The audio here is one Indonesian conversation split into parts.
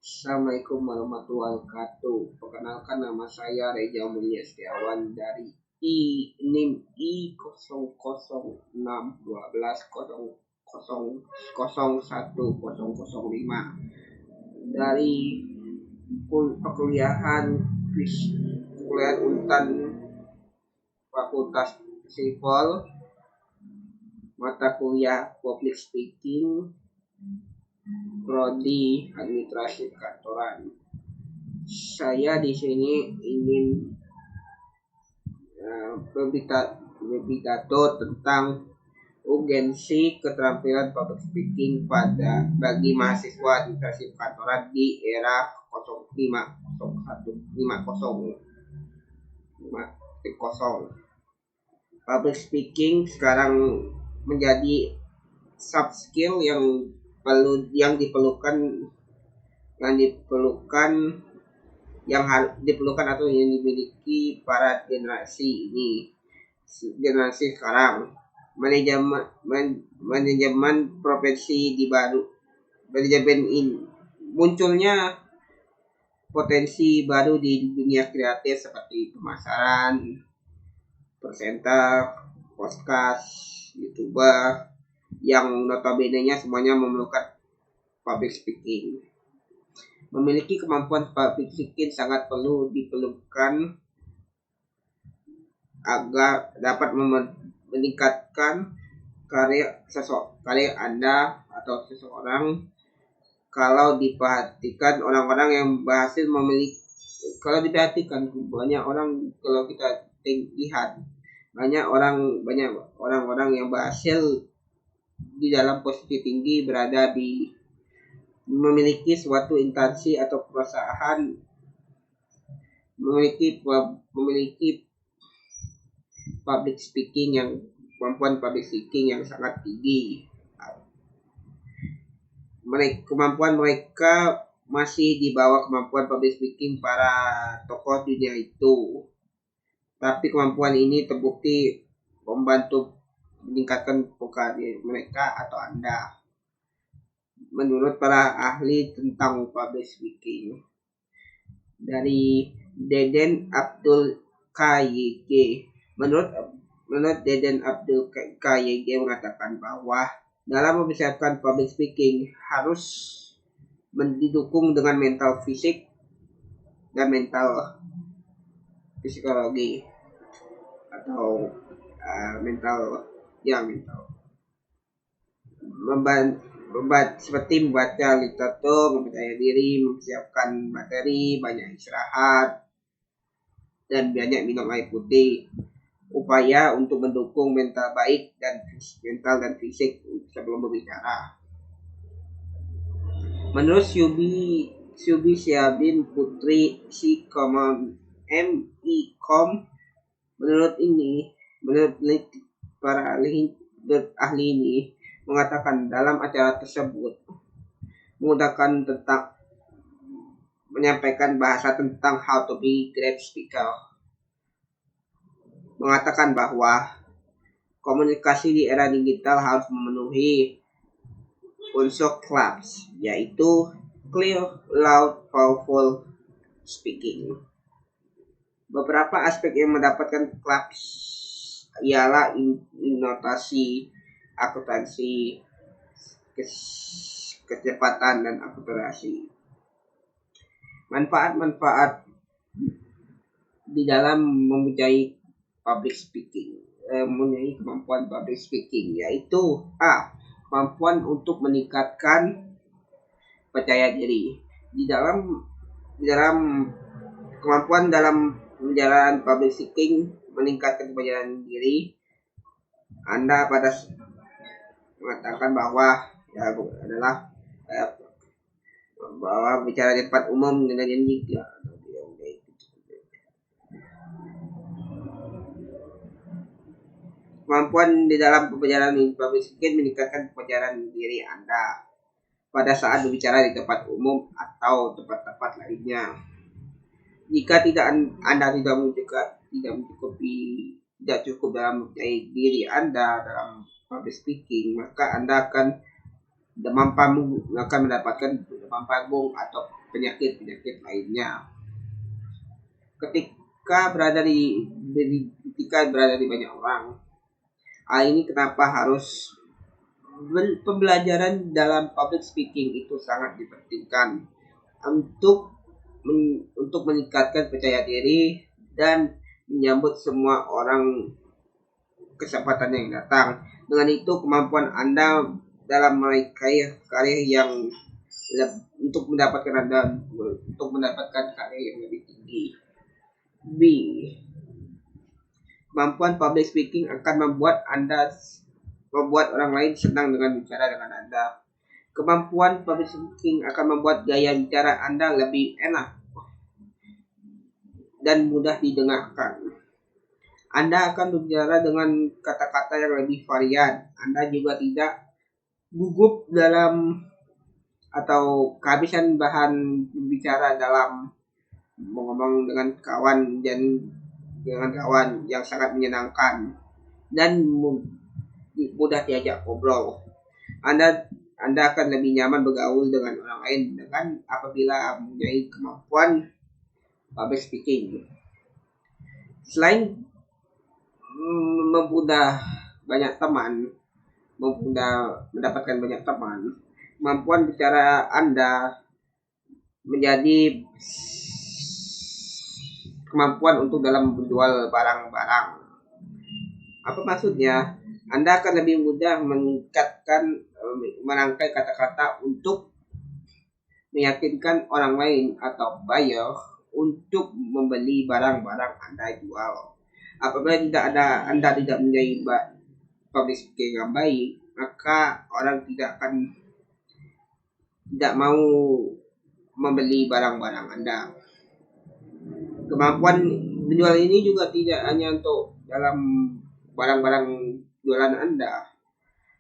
Assalamualaikum warahmatullahi wabarakatuh. Perkenalkan, nama saya Reza Mulia Setiawan dari NIM I0012 00010005 dari perkuliahan Untan Fakultas Sipol, mata kuliah Public Speaking, prodi administrasi kantoran. Saya di sini ingin berbicara tentang urgensi keterampilan public speaking bagi mahasiswa administrasi kantoran di era 05.50. Public speaking sekarang menjadi soft skill yang diperlukan atau yang dimiliki para generasi sekarang. Manajemen profesi munculnya potensi baru di dunia kreatif seperti pemasaran, presenter, podcast, YouTuber, yang notabene-nya semuanya memerlukan public speaking. Memiliki kemampuan public speaking sangat diperlukan agar dapat meningkatkan karir Anda atau seseorang. Kalau diperhatikan orang-orang yang berhasil kalau kita lihat banyak orang-orang yang berhasil di dalam posisi tinggi memiliki suatu instansi atau perusahaan, memiliki kemampuan public speaking yang sangat tinggi. Kemampuan mereka masih di bawah kemampuan public speaking para tokoh dunia itu. Tapi kemampuan ini terbukti membantu meningkatkan pekerjaan mereka atau Anda. Menurut para ahli tentang public speaking, dari Deden Abdul KYG, menurut Deden Abdul KYG mengatakan bahwa dalam mempersiapkan public speaking harus didukung dengan mental fisik dan mental psikologi atau mental seperti membaca literatur, mempercayai diri, mempersiapkan materi, banyak istirahat, dan banyak minum air putih. Upaya untuk mendukung mental dan fisik sebelum berbicara. Menurut Syubi Syabin Putri MIKOM, menurut para ahli ini mengatakan dalam acara tersebut menggunakan tentang menyampaikan bahasa tentang how to be great speaker, mengatakan bahwa komunikasi di era digital harus memenuhi unsur CLAPS, yaitu clear, loud, powerful speaking. Beberapa aspek yang mendapatkan CLAPS ialah intonasi, akuntansi, kecepatan, dan akulturasi. Manfaat di dalam mempunyai public speaking, mempunyai kemampuan public speaking, yaitu kemampuan untuk meningkatkan percaya diri. Di dalam kemampuan dalam menjalankan public speaking meningkatkan percayaan diri Anda pada mengatakan bahwa bicara di tempat umum dengan janji kemampuan di dalam perjalanan public speaking meningkatkan perjalanan diri Anda pada saat berbicara di tempat umum atau tempat-tempat lainnya. Jika Anda tidak cukup dalam mempercayai diri Anda dalam public speaking, maka Anda akan demam panggung, akan mendapatkan demam panggung atau penyakit-penyakit lainnya. Ketika berada di banyak orang, hal ini kenapa harus pembelajaran dalam public speaking itu sangat dipentingkan untuk meningkatkan percaya diri dan menyambut semua orang kesempatan yang datang. Dengan itu kemampuan Anda dalam meraih karir yang untuk mendapatkan karir yang lebih tinggi. B. Kemampuan public speaking akan membuat orang lain senang dengan bicara dengan Anda. Kemampuan public speaking akan membuat gaya bicara Anda lebih enak dan mudah didengarkan. Anda akan berbicara dengan kata-kata yang lebih varian. Anda juga tidak gugup dalam atau kehabisan bahan bicara dalam ngomong dengan kawan yang sangat menyenangkan dan mudah diajak ngobrol. Anda akan lebih nyaman bergaul dengan orang lain apabila mempunyai kemampuan public speaking. Selain mendapatkan banyak teman, kemampuan bicara Anda menjadi kemampuan untuk dalam menjual barang-barang. Apa maksudnya? Anda akan lebih mudah merangkai kata-kata untuk meyakinkan orang lain atau buyer untuk membeli barang-barang Anda jual. Apabila Anda tidak menjadi public speaking yang baik, maka orang tidak mau membeli barang-barang Anda. Kemampuan menjual ini juga tidak hanya untuk dalam barang-barang jualan Anda,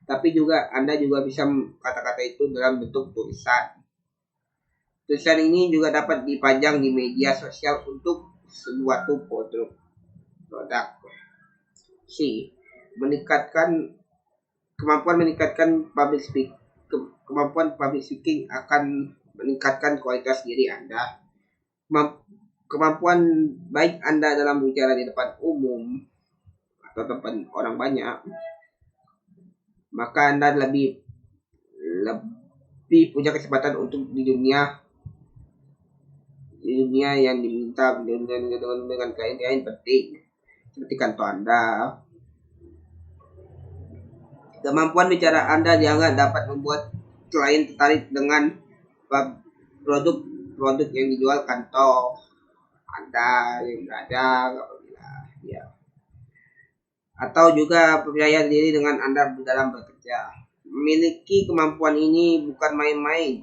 tapi juga Anda juga bisa kata-kata itu dalam bentuk tulisan. Tulisan ini juga dapat dipajang di media sosial untuk suatu produk. C. Kemampuan public speaking akan meningkatkan kualitas diri Anda. Kemampuan baik Anda dalam bicara di depan umum atau tempat orang banyak, maka Anda lebih punya kesempatan untuk di dunia yang diminta dengan kain penting seperti kantor Anda. Kemampuan bicara Anda dianggap dapat membuat klien tertarik dengan produk yang dijual kantor Anda yang berada atau juga percaya diri dengan Anda dalam bekerja. Memiliki kemampuan ini bukan main-main.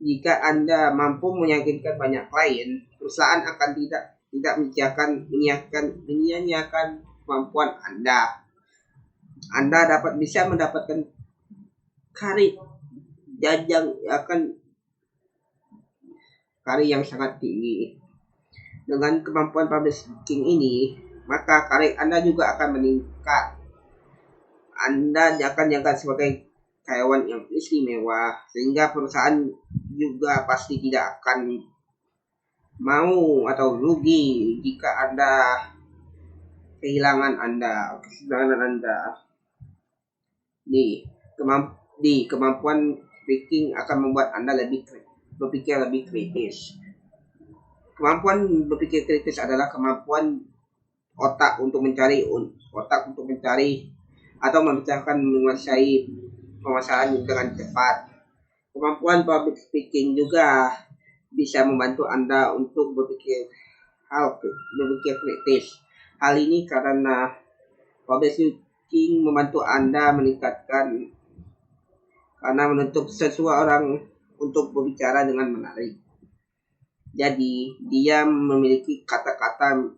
Jika Anda mampu meyakinkan banyak klien, perusahaan akan tidak menyanyiakan kemampuan Anda. Anda bisa mendapatkan karir yang sangat tinggi. Dengan kemampuan public speaking ini, maka karir Anda juga akan meningkat. Anda akan dianggap sebagai karyawan yang istimewa, sehingga perusahaan juga pasti tidak akan mau atau rugi jika Anda kehilangan Anda. Kemampuan speaking akan membuat Anda berpikir lebih kritis. Kemampuan berpikir kritis adalah kemampuan otak untuk mencari atau membicarakan menguasai permasalahan dengan cepat. Kemampuan public speaking juga bisa membantu Anda untuk berpikir kritis. Hal ini karena public speaking membantu Anda menutup seseorang untuk berbicara dengan menarik. Jadi, dia memiliki kata-kata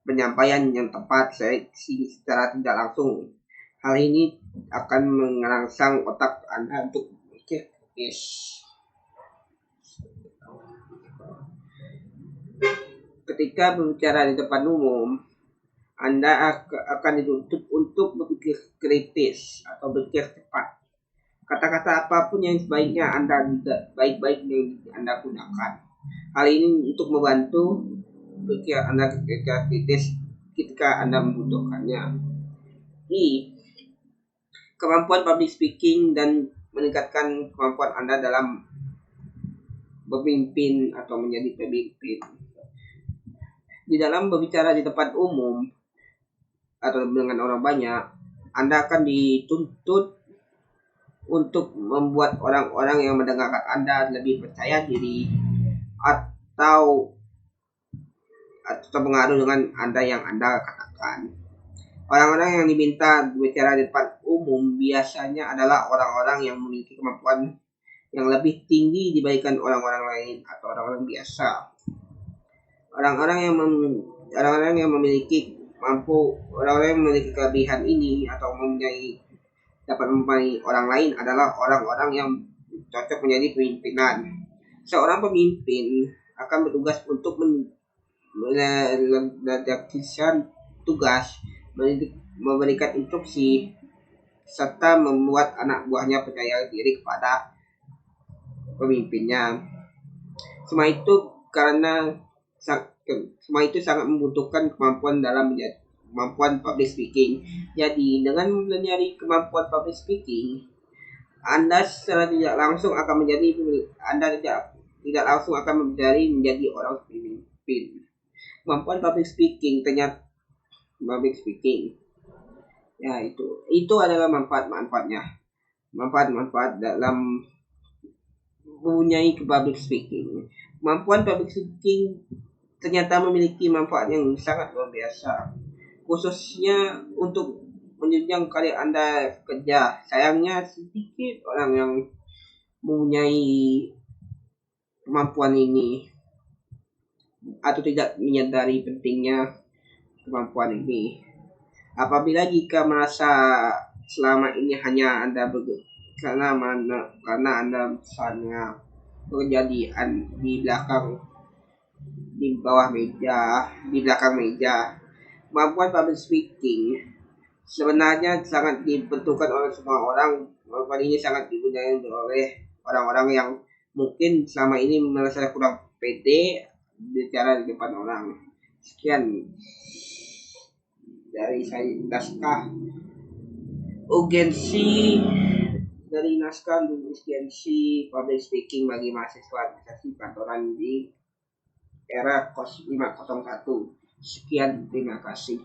penyampaian yang tepat secara tidak langsung. Hal ini akan merangsang otak Anda untuk berpikir kritis. Ketika berbicara di depan umum, Anda akan dituntut untuk berpikir kritis atau berpikir cepat. Kata-kata apapun yang sebaiknya Anda juga baik-baik yang Anda gunakan. Hal ini untuk membantu pikir Anda ketika kritis ketika Anda membutuhkannya. Kemampuan public speaking dan meningkatkan kemampuan Anda dalam berpimpin atau menjadi pemimpin. Di dalam berbicara di tempat umum atau dengan orang banyak, Anda akan dituntut untuk membuat orang-orang yang mendengarkan Anda lebih percaya diri atau terpengaruh dengan yang Anda katakan. Orang-orang yang diminta berbicara di tempat umum biasanya adalah orang-orang yang memiliki kemampuan yang lebih tinggi dibandingkan orang-orang lain atau orang-orang biasa. Orang-orang yang memiliki kelebihan ini atau dapat mempunyai orang lain adalah orang-orang yang cocok menjadi pemimpinan. Seorang pemimpin akan bertugas untuk mendapatkan tugas, memberikan instruksi, serta membuat anak buahnya percaya diri kepada pemimpinnya. Semua itu sangat membutuhkan kemampuan public speaking. Jadi dengan menyadari kemampuan public speaking, Anda secara tidak langsung akan menjadi menjadi orang pemimpin. Kemampuan public speaking ya itu adalah manfaat-manfaatnya. Manfaat dalam mempunyai public speaking. Kemampuan public speaking ternyata memiliki manfaat yang sangat luar biasa, khususnya untuk menunjang karir Anda kerja. Sayangnya sedikit orang yang mempunyai kemampuan ini atau tidak menyadari pentingnya kemampuan ini. Apabila jika merasa selama ini hanya Anda karena Anda misalnya bekerja di belakang meja, kemampuan public speaking sebenarnya sangat dibutuhkan oleh semua orang. Kemampuan ini sangat digunakan oleh orang-orang yang mungkin selama ini merasa kurang pede bicara di depan orang. Sekian dari saya naskah urgensi public speaking bagi mahasiswa administrasi kantoran di era KOS 501. Sekian, terima kasih.